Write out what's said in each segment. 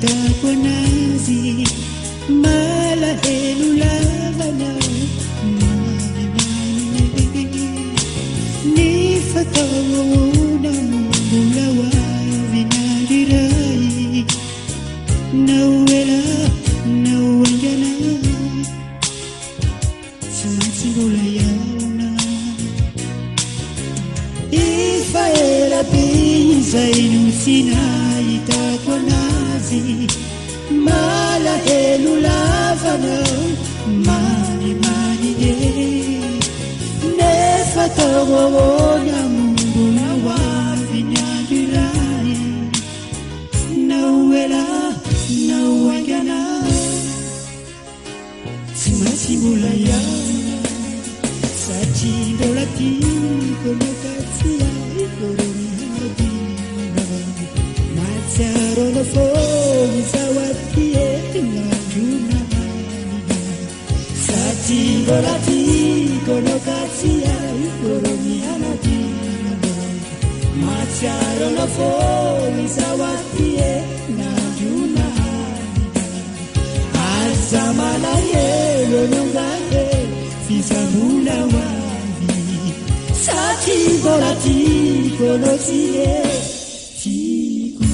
nahitako anazy malahelo lavana ny fataona mbola ho avy nandriray nauela nauangana tsy maintsy mbola iaona efa elabe izay no tsy nahitako anazy malahelo lavana manimany nefa tao ahoana mbola ho avy ny andro iray nauela nauangana tsy maintsy mbola iaona satria mbola tiako lokatsy aiko ro miadina matsiarona foana zao aty etin'androna satria mbola tiako lokatsy aiko ro mianadina matsiarona foana zao aty etin'androna aza malahelo nongahe fizamona ho avy satria mbola tiako lotsy tiako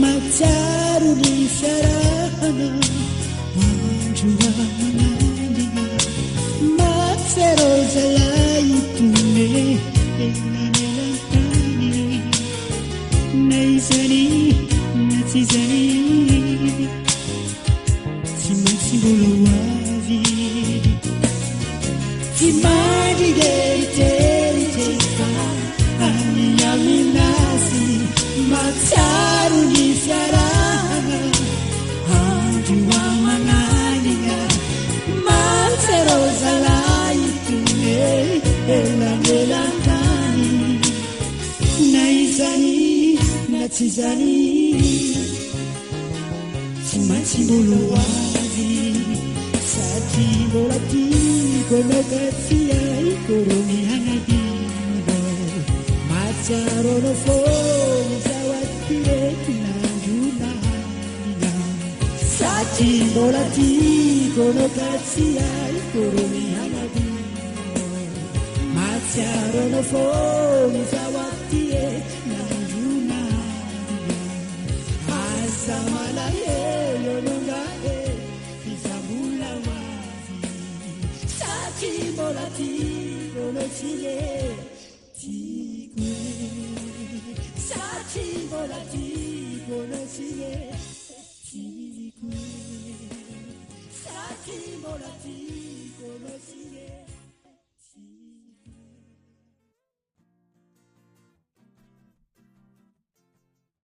matsaro ny fiarahana andro amanany matsaro zalay tone enanelantany na izany na tsy izany tsy maintsy mbola ho avy tsy mandrigeritseritefa any aminazy matsaro ny fiarahana andro amananiga matsaro zalay tone elanelantany na izany na tsy izany tsy maintsy mbola ho avy satria mbola tiako lokatsy aiko ro mianadina matsiarona foana zao aty etin'androna satria mbola tiako lokatsy aiko ro mianadina matsiarona foana zao aty etin'androna aza malahelo nongahe fizamona ho avy satria mbola tiako lotsy tiako satria mbola tiako lotsy tiako satria mbola tiako